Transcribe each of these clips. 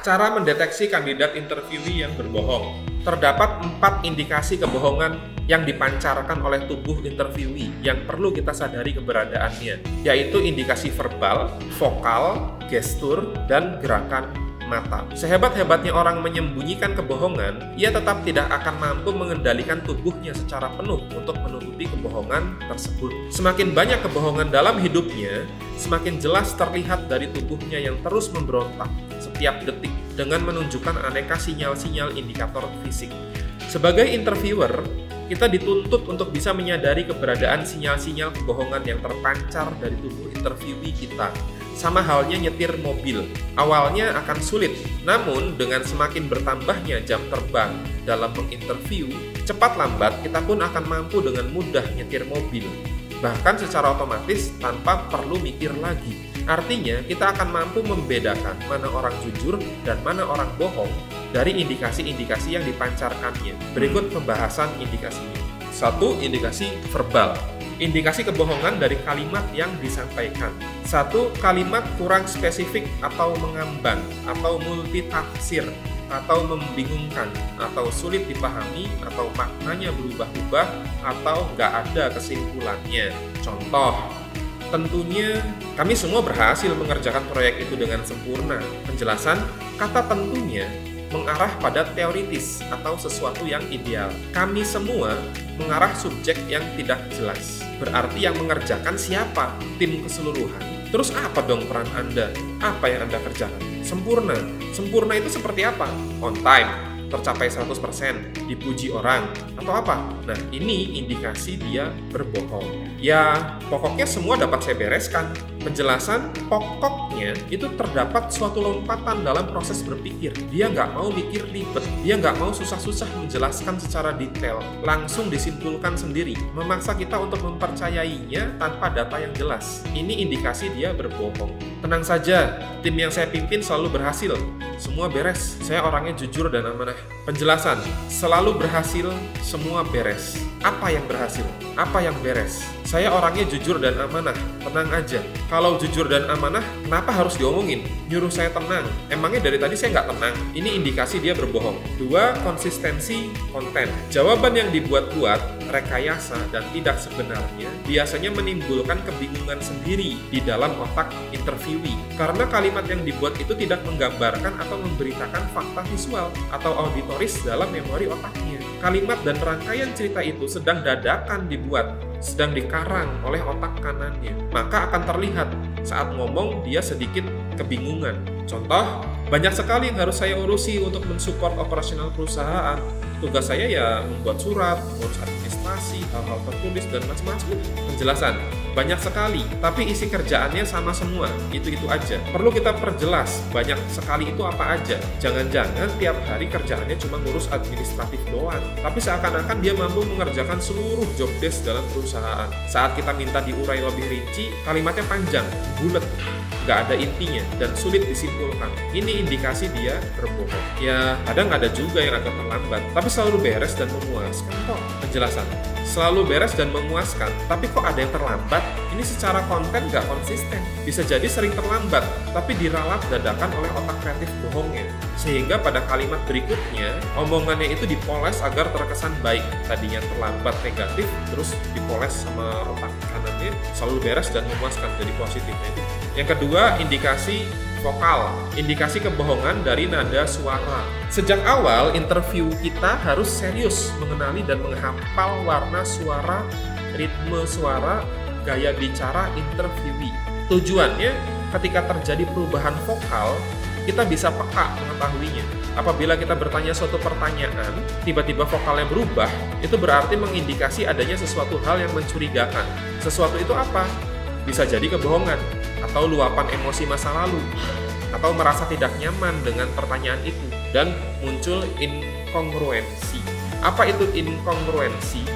Cara mendeteksi kandidat interviewee yang berbohong. Terdapat 4 indikasi kebohongan yang dipancarkan oleh tubuh interviewee yang perlu kita sadari keberadaannya, yaitu indikasi verbal, vokal, gestur, dan gerakan mata. Sehebat-hebatnya orang menyembunyikan kebohongan, ia tetap tidak akan mampu mengendalikan tubuhnya secara penuh untuk menutupi kebohongan tersebut. Semakin banyak kebohongan dalam hidupnya, semakin jelas terlihat dari tubuhnya yang terus memberontak setiap detik dengan menunjukkan aneka sinyal-sinyal indikator fisik. Sebagai interviewer, kita dituntut untuk bisa menyadari keberadaan sinyal-sinyal kebohongan yang terpancar dari tubuh interviewee kita. Sama halnya nyetir mobil, awalnya akan sulit, namun dengan semakin bertambahnya jam terbang dalam menginterview, cepat lambat kita pun akan mampu dengan mudah nyetir mobil, bahkan secara otomatis tanpa perlu mikir lagi. Artinya, kita akan mampu membedakan mana orang jujur dan mana orang bohong dari indikasi-indikasi yang dipancarkannya. Berikut pembahasan indikasinya. 1. Indikasi verbal. Indikasi kebohongan dari kalimat yang disampaikan. 1. Kalimat kurang spesifik atau mengambang, atau multitafsir, atau membingungkan, atau sulit dipahami, atau maknanya berubah-ubah, atau nggak ada kesimpulannya. Contoh, tentunya kami semua berhasil mengerjakan proyek itu dengan sempurna. Penjelasan kata tentunya mengarah pada teoritis atau sesuatu yang ideal. Kami semua mengarah subjek yang tidak jelas. Berarti yang mengerjakan siapa? Tim keseluruhan. Terus apa dong peran Anda? Apa yang Anda kerjakan? Sempurna. Sempurna itu seperti apa? On time, tercapai 100%, dipuji orang, atau apa? Nah, ini indikasi dia berbohong. Ya, pokoknya semua dapat saya bereskan. Penjelasan pokoknya itu terdapat suatu lompatan dalam proses berpikir. Dia nggak mau mikir ribet, dia nggak mau susah-susah menjelaskan secara detail, langsung disimpulkan sendiri, memaksa kita untuk mempercayainya tanpa data yang jelas. Ini indikasi dia berbohong. Tenang saja, tim yang saya pimpin selalu berhasil. Semua beres, saya orangnya jujur dan amanah. Penjelasan, selalu berhasil, semua beres. Apa yang berhasil? Apa yang beres? Saya orangnya jujur dan amanah, tenang aja. Kalau jujur dan amanah, kenapa harus diomongin? Nyuruh saya tenang, emangnya dari tadi saya nggak tenang? Ini indikasi dia berbohong. 2. Konsistensi konten. Jawaban yang dibuat-buat, rekayasa, dan tidak sebenarnya biasanya menimbulkan kebingungan sendiri di dalam otak interviewee. Karena kalimat yang dibuat itu tidak menggambarkan atau memberitakan fakta visual atau auditoris dalam memori otaknya. Kalimat dan rangkaian cerita itu sedang dadakan dibuat, sedang dikarang oleh otak kanannya. Maka akan terlihat saat ngomong dia sedikit kebingungan. Contoh, banyak sekali yang harus saya urusi untuk mensupport operasional perusahaan. Tugas saya ya membuat surat, ngurus administrasi, hal-hal tertulis, dan macam-macam. Penjelasan, banyak sekali, tapi isi kerjaannya sama semua, itu-itu aja. Perlu kita perjelas, banyak sekali itu apa aja. Jangan-jangan tiap hari kerjaannya cuma ngurus administratif doang, tapi seakan-akan dia mampu mengerjakan seluruh job desk dalam perusahaan. Saat kita minta diurai lebih rinci, kalimatnya panjang, bulat, nggak ada intinya, dan sulit disimpulkan. Ini indikasi dia berbohong. Ya, kadang ada juga yang agak terlambat, tapi selalu beres dan memuaskan kok. Penjelasan, selalu beres dan memuaskan, tapi kok ada yang terlambat? Ini secara konten nggak konsisten. Bisa jadi sering terlambat, tapi diralat dadakan oleh otak kreatif bohongnya. Sehingga pada kalimat berikutnya, omongannya itu dipoles agar terkesan baik. Tadinya terlambat negatif, terus dipoles sama otak kanannya, selalu beres dan memuaskan, jadi positif. Yang kedua, indikasi vokal. Indikasi kebohongan dari nada suara. Sejak awal, interview kita harus serius mengenali dan menghafal warna suara, ritme suara, gaya bicara interviewee. Tujuannya, ketika terjadi perubahan vokal, kita bisa peka mengetahuinya. Apabila kita bertanya suatu pertanyaan, tiba-tiba vokalnya berubah, itu berarti mengindikasi adanya sesuatu hal yang mencurigakan. Sesuatu itu apa? Bisa jadi kebohongan, atau luapan emosi masa lalu, atau merasa tidak nyaman dengan pertanyaan itu, dan muncul inkongruensi. Apa itu inkongruensi?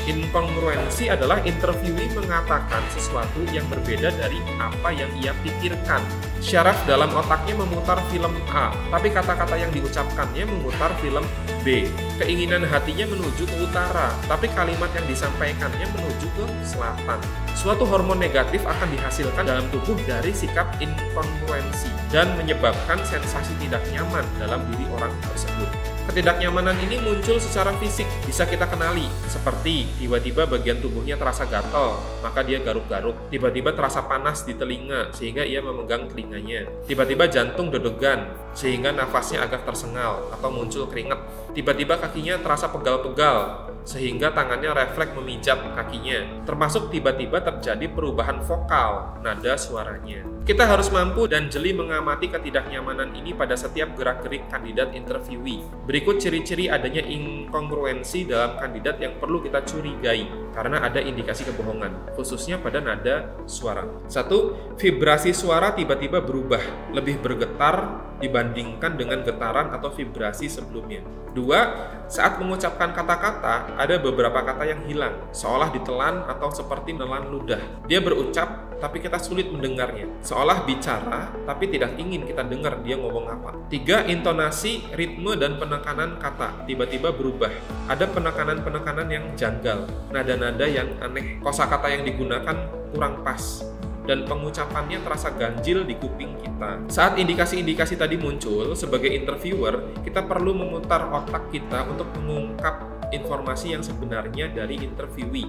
Inkongruensi adalah interviewee mengatakan sesuatu yang berbeda dari apa yang ia pikirkan. Syaraf dalam otaknya memutar film A, tapi kata-kata yang diucapkannya memutar film B. Keinginan hatinya menuju ke utara, tapi kalimat yang disampaikannya menuju ke selatan. Suatu hormon negatif akan dihasilkan dalam tubuh dari sikap inkongruensi dan menyebabkan sensasi tidak nyaman dalam diri orang tersebut. Ketidaknyamanan ini muncul secara fisik, bisa kita kenali, seperti tiba-tiba bagian tubuhnya terasa gatal, maka dia garuk-garuk. Tiba-tiba terasa panas di telinga, sehingga ia memegang telinganya. Tiba-tiba jantung deg-degan, sehingga nafasnya agak tersengal atau muncul keringat. Tiba-tiba kakinya terasa pegal-pegal, sehingga tangannya refleks memijat kakinya. Termasuk tiba-tiba terjadi perubahan vokal, nada suaranya. Kita harus mampu dan jeli mengamati ketidaknyamanan ini pada setiap gerak-gerik kandidat interviewee. Berikut ciri-ciri adanya inkongruensi dalam kandidat yang perlu kita curigai karena ada indikasi kebohongan, khususnya pada nada suara. 1. Vibrasi suara tiba-tiba berubah, lebih bergetar dibandingkan dengan getaran atau vibrasi sebelumnya. 2. Saat mengucapkan kata-kata, ada beberapa kata yang hilang, seolah ditelan atau seperti menelan ludah. Dia berucap, tapi kita sulit mendengarnya, seolah bicara, tapi tidak ingin kita dengar dia ngomong apa. 3. Intonasi, ritme, dan penekanan kata tiba-tiba berubah. Ada penekanan-penekanan yang janggal, nada-nada yang aneh, kosakata yang digunakan kurang pas, dan pengucapannya terasa ganjil di kuping kita. Saat indikasi-indikasi tadi muncul, sebagai interviewer, kita perlu memutar otak kita untuk mengungkap informasi yang sebenarnya dari interviewee.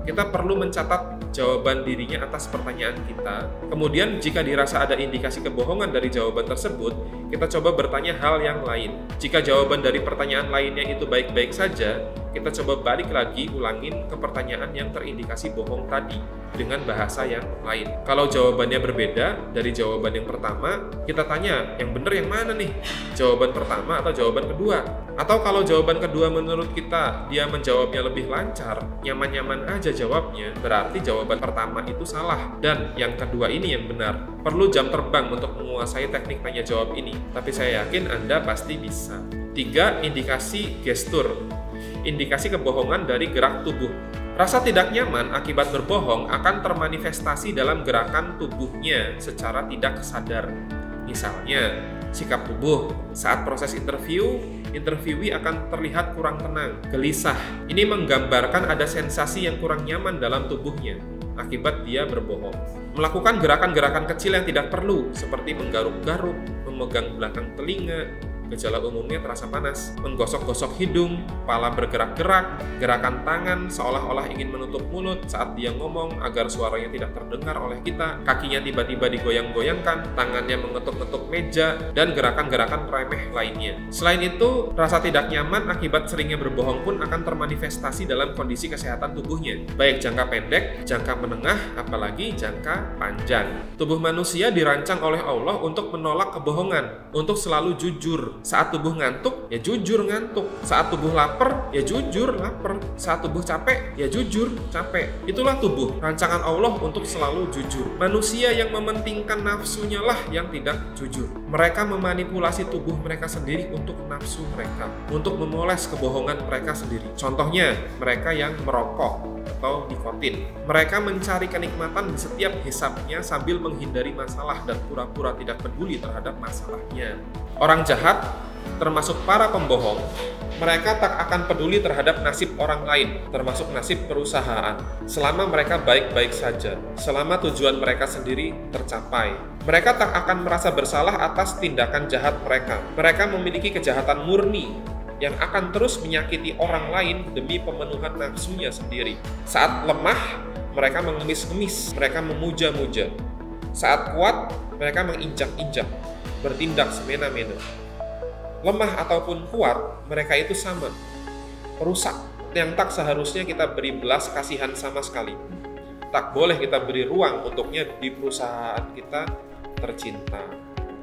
Kita perlu mencatat jawaban dirinya atas pertanyaan kita. Kemudian, jika dirasa ada indikasi kebohongan dari jawaban tersebut, kita coba bertanya hal yang lain. Jika jawaban dari pertanyaan lainnya itu baik-baik saja, kita coba balik lagi ulangin ke pertanyaan yang terindikasi bohong tadi dengan bahasa yang lain. Kalau jawabannya berbeda dari jawaban yang pertama, kita tanya, yang benar yang mana nih? Jawaban pertama atau jawaban kedua? Atau kalau jawaban kedua menurut kita dia menjawabnya lebih lancar, nyaman-nyaman aja jawabnya, berarti jawaban pertama itu salah dan yang kedua ini yang benar. Perlu jam terbang untuk menguasai teknik tanya jawab ini, tapi saya yakin Anda pasti bisa. 3. Indikasi gestur. Indikasi kebohongan dari gerak tubuh. Rasa tidak nyaman akibat berbohong akan termanifestasi dalam gerakan tubuhnya secara tidak sadar. Misalnya, sikap tubuh. Saat proses interviewee akan terlihat kurang tenang, gelisah. Ini menggambarkan ada sensasi yang kurang nyaman dalam tubuhnya akibat dia berbohong. Melakukan gerakan-gerakan kecil yang tidak perlu, seperti menggaruk-garuk, memegang belakang telinga, gejala umumnya terasa panas, menggosok-gosok hidung, kepala bergerak-gerak, gerakan tangan seolah-olah ingin menutup mulut saat dia ngomong agar suaranya tidak terdengar oleh kita, kakinya tiba-tiba digoyang-goyangkan, tangannya mengetuk-ketuk meja, dan gerakan-gerakan remeh lainnya. Selain itu, rasa tidak nyaman akibat seringnya berbohong pun akan termanifestasi dalam kondisi kesehatan tubuhnya, baik jangka pendek, jangka menengah, apalagi jangka panjang. Tubuh manusia dirancang oleh Allah untuk menolak kebohongan, untuk selalu jujur. Saat tubuh ngantuk, ya jujur ngantuk. Saat tubuh lapar, ya jujur lapar. Saat tubuh capek, ya jujur capek. Itulah tubuh, rancangan Allah untuk selalu jujur. Manusia yang mementingkan nafsunya lah yang tidak jujur. Mereka memanipulasi tubuh mereka sendiri untuk nafsu mereka, untuk memoles kebohongan mereka sendiri. Contohnya, mereka yang merokok atau nikotin. Mereka mencari kenikmatan di setiap hisapnya sambil menghindari masalah dan pura-pura tidak peduli terhadap masalahnya. Orang jahat, termasuk para pembohong, mereka tak akan peduli terhadap nasib orang lain, termasuk nasib perusahaan, selama mereka baik-baik saja, selama tujuan mereka sendiri tercapai. Mereka tak akan merasa bersalah atas tindakan jahat mereka. Mereka memiliki kejahatan murni yang akan terus menyakiti orang lain demi pemenuhan nafsunya sendiri. Saat lemah, mereka mengemis-ngemis, mereka memuja-muja. Saat kuat, mereka menginjak-injak, bertindak semena-mena. Lemah ataupun kuat, mereka itu sama, perusak, yang tak seharusnya kita beri belas kasihan sama sekali. Tak boleh kita beri ruang untuknya di perusahaan kita tercinta.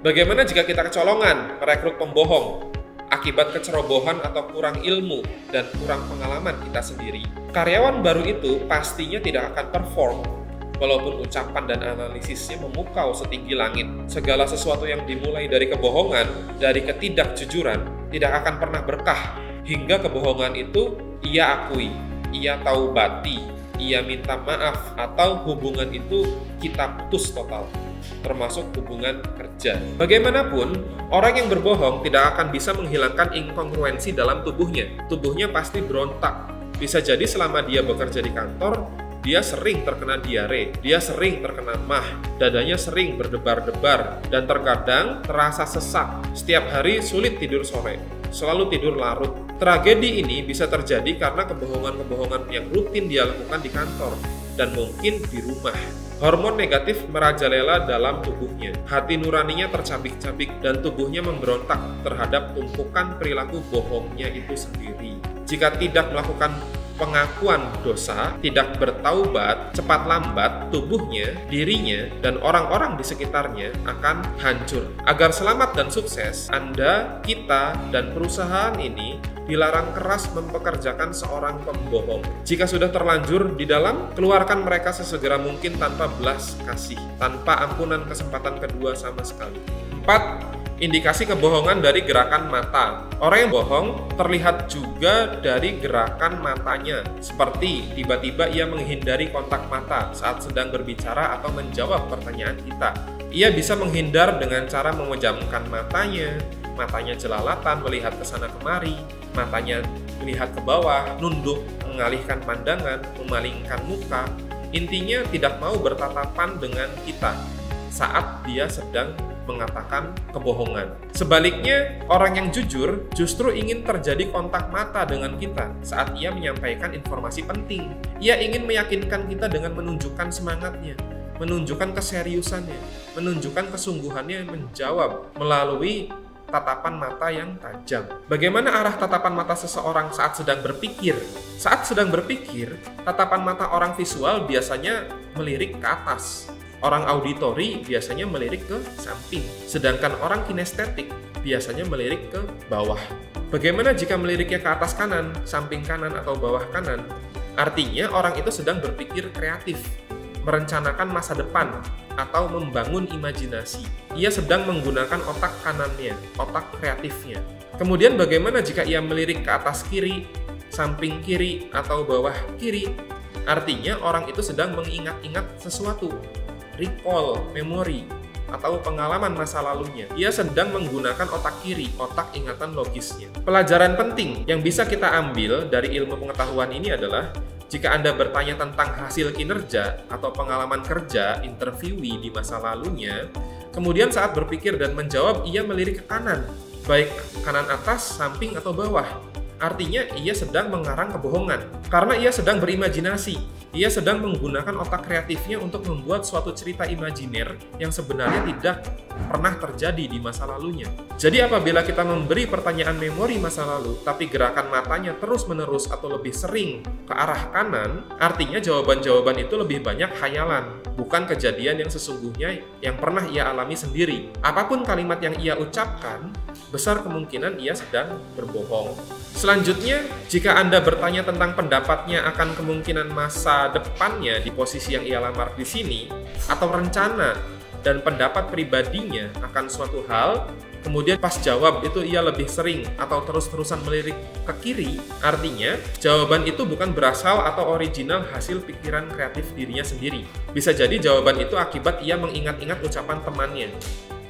Bagaimana jika kita kecolongan merekrut pembohong akibat kecerobohan atau kurang ilmu dan kurang pengalaman kita sendiri? Karyawan baru itu pastinya tidak akan perform walaupun ucapan dan analisisnya memukau setinggi langit. Segala sesuatu yang dimulai dari kebohongan, dari ketidakjujuran, tidak akan pernah berkah hingga kebohongan itu ia akui, ia taubati, ia minta maaf, atau hubungan itu kita putus total, termasuk hubungan kerja. Bagaimanapun, orang yang berbohong tidak akan bisa menghilangkan inkongruensi dalam tubuhnya. Tubuhnya pasti berontak. Bisa jadi selama dia bekerja di kantor, dia sering terkena diare, dia sering terkena mah, dadanya sering berdebar-debar, dan terkadang terasa sesak. Setiap hari sulit tidur sore, selalu tidur larut. Tragedi ini bisa terjadi karena kebohongan-kebohongan yang rutin dia lakukan di kantor, dan mungkin di rumah. Hormon negatif merajalela dalam tubuhnya. Hati nuraninya tercabik-cabik dan tubuhnya memberontak terhadap tumpukan perilaku bohongnya itu sendiri. Jika tidak melakukan pengakuan dosa, tidak bertaubat, cepat lambat tubuhnya, dirinya, dan orang-orang di sekitarnya akan hancur. Agar selamat dan sukses, Anda, kita, dan perusahaan ini dilarang keras mempekerjakan seorang pembohong. Jika sudah terlanjur di dalam, keluarkan mereka sesegera mungkin tanpa belas kasih, tanpa ampunan kesempatan kedua sama sekali. 4. Indikasi kebohongan dari gerakan mata. Orang yang bohong terlihat juga dari gerakan matanya, seperti tiba-tiba ia menghindari kontak mata saat sedang berbicara atau menjawab pertanyaan kita. Ia bisa menghindar dengan cara memejamkan matanya jelalatan melihat ke sana kemari, matanya melihat ke bawah, nunduk, mengalihkan pandangan, memalingkan muka. Intinya tidak mau bertatapan dengan kita saat dia sedang mengatakan kebohongan. Sebaliknya, orang yang jujur justru ingin terjadi kontak mata dengan kita saat ia menyampaikan informasi penting. Ia ingin meyakinkan kita dengan menunjukkan semangatnya, menunjukkan keseriusannya, menunjukkan kesungguhannya menjawab melalui tatapan mata yang tajam. Bagaimana arah tatapan mata seseorang saat sedang berpikir? Saat sedang berpikir, tatapan mata orang visual biasanya melirik ke atas. Orang auditori biasanya melirik ke samping, sedangkan orang kinestetik biasanya melirik ke bawah. Bagaimana jika meliriknya ke atas kanan, samping kanan, atau bawah kanan? Artinya orang itu sedang berpikir kreatif, merencanakan masa depan, atau membangun imajinasi. Ia sedang menggunakan otak kanannya, otak kreatifnya. Kemudian bagaimana jika ia melirik ke atas kiri, samping kiri, atau bawah kiri? Artinya orang itu sedang mengingat-ingat sesuatu, recall, memori, atau pengalaman masa lalunya. Ia sedang menggunakan otak kiri, otak ingatan logisnya. Pelajaran penting yang bisa kita ambil dari ilmu pengetahuan ini adalah jika Anda bertanya tentang hasil kinerja atau pengalaman kerja interviewee di masa lalunya, kemudian saat berpikir dan menjawab ia melirik ke kanan, baik kanan atas, samping, atau bawah. Artinya ia sedang mengarang kebohongan karena ia sedang berimajinasi. Ia sedang menggunakan otak kreatifnya untuk membuat suatu cerita imajiner yang sebenarnya tidak pernah terjadi di masa lalunya. Jadi apabila kita memberi pertanyaan memori masa lalu, tapi gerakan matanya terus-menerus atau lebih sering ke arah kanan, artinya jawaban-jawaban itu lebih banyak khayalan, bukan kejadian yang sesungguhnya yang pernah ia alami sendiri. Apapun kalimat yang ia ucapkan, besar kemungkinan ia sedang berbohong. Selanjutnya, jika Anda bertanya tentang pendapatnya akan kemungkinan masa depannya di posisi yang ia lamar di sini, atau rencana dan pendapat pribadinya akan suatu hal, kemudian pas jawab itu ia lebih sering atau terus-terusan melirik ke kiri, artinya jawaban itu bukan berasal atau original hasil pikiran kreatif dirinya sendiri. Bisa jadi jawaban itu akibat ia mengingat-ingat ucapan temannya,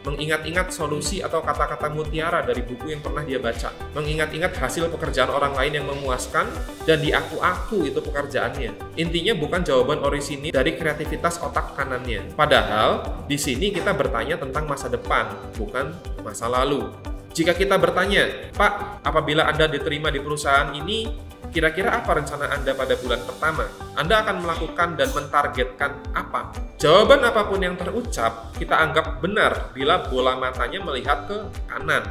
mengingat-ingat solusi atau kata-kata mutiara dari buku yang pernah dia baca, mengingat-ingat hasil pekerjaan orang lain yang memuaskan dan diaku-aku itu pekerjaannya. Intinya bukan jawaban orisinil dari kreativitas otak kanannya. Padahal di sini kita bertanya tentang masa depan, bukan masa lalu. Jika kita bertanya, "Pak, apabila Anda diterima di perusahaan ini, kira-kira apa rencana Anda pada bulan pertama? Anda akan melakukan dan mentargetkan apa?" Jawaban apapun yang terucap, kita anggap benar bila bola matanya melihat ke kanan,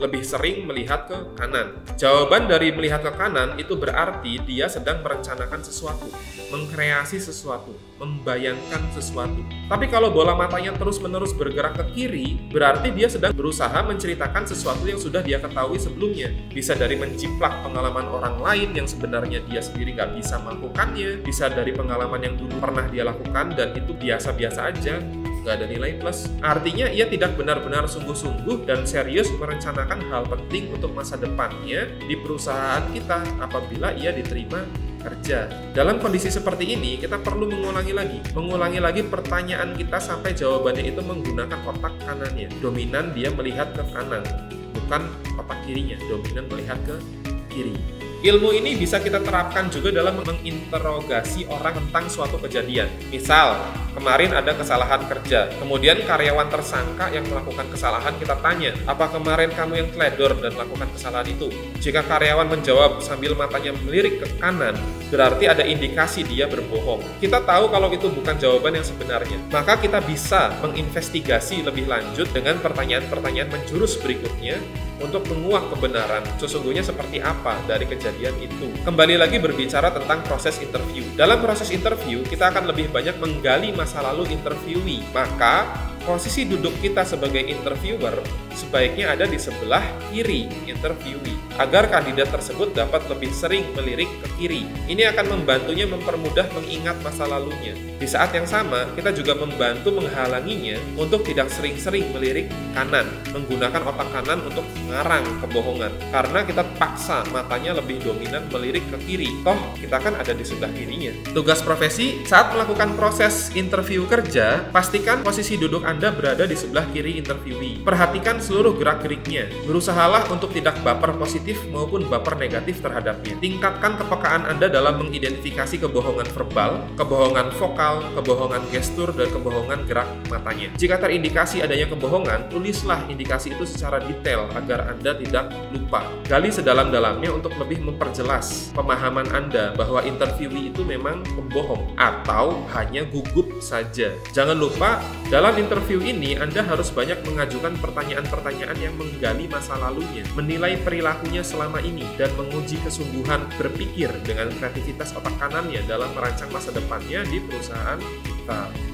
lebih sering melihat ke kanan. Jawaban dari melihat ke kanan itu berarti dia sedang merencanakan sesuatu, mengkreasi sesuatu, membayangkan sesuatu. Tapi kalau bola matanya terus-menerus bergerak ke kiri, berarti dia sedang berusaha menceritakan sesuatu yang sudah dia ketahui sebelumnya. Bisa dari menciplak pengalaman orang lain yang sebenarnya dia sendiri nggak bisa melakukannya, bisa dari pengalaman yang dulu pernah dia lakukan dan itu biasa-biasa aja, nggak ada nilai plus. Artinya ia tidak benar-benar sungguh-sungguh dan serius merencanakan hal penting untuk masa depannya di perusahaan kita apabila ia diterima kerja. Dalam kondisi seperti ini, kita perlu mengulangi lagi pertanyaan kita sampai jawabannya itu menggunakan otak kanannya. Dominan dia melihat ke kanan, bukan otak kirinya. Dominan melihat ke kiri. Ilmu ini bisa kita terapkan juga dalam menginterogasi orang tentang suatu kejadian. Misal, kemarin ada kesalahan kerja, kemudian karyawan tersangka yang melakukan kesalahan kita tanya, apa kemarin kamu yang teledor dan melakukan kesalahan itu? Jika karyawan menjawab sambil matanya melirik ke kanan, berarti ada indikasi dia berbohong. Kita tahu kalau itu bukan jawaban yang sebenarnya. Maka kita bisa menginvestigasi lebih lanjut dengan pertanyaan-pertanyaan menjurus berikutnya untuk menguak kebenaran sesungguhnya seperti apa dari kejadian itu. Kembali lagi berbicara tentang proses interview. Dalam proses interview, kita akan lebih banyak menggali masa lalu interviewee. Maka, posisi duduk kita sebagai interviewer sebaiknya ada di sebelah kiri interviewee, agar kandidat tersebut dapat lebih sering melirik ke kiri. Ini akan membantunya mempermudah mengingat masa lalunya. Di saat yang sama, kita juga membantu menghalanginya untuk tidak sering-sering melirik kanan, menggunakan otak kanan untuk mengarang kebohongan. Karena kita paksa matanya lebih dominan melirik ke kiri, toh kita kan ada di sebelah kirinya. Tugas profesi saat melakukan proses interview kerja, pastikan posisi duduk Anda berada di sebelah kiri interviewee. Perhatikan seluruh gerak-geriknya. Berusahalah untuk tidak baper positif maupun baper negatif terhadapnya. Tingkatkan kepekaan Anda dalam mengidentifikasi kebohongan verbal, kebohongan vokal, kebohongan gestur, dan kebohongan gerak matanya. Jika terindikasi adanya kebohongan, tulislah indikasi itu secara detail agar Anda tidak lupa. Gali sedalam-dalamnya untuk lebih memperjelas pemahaman Anda bahwa interviewee itu memang pembohong atau hanya gugup saja. Jangan lupa, dalam interview ini Anda harus banyak mengajukan pertanyaan-pertanyaan yang menggali masa lalunya, menilai perilakunya selama ini, dan menguji kesungguhan berpikir dengan kreativitas otak kanannya dalam merancang masa depannya di perusahaan kita.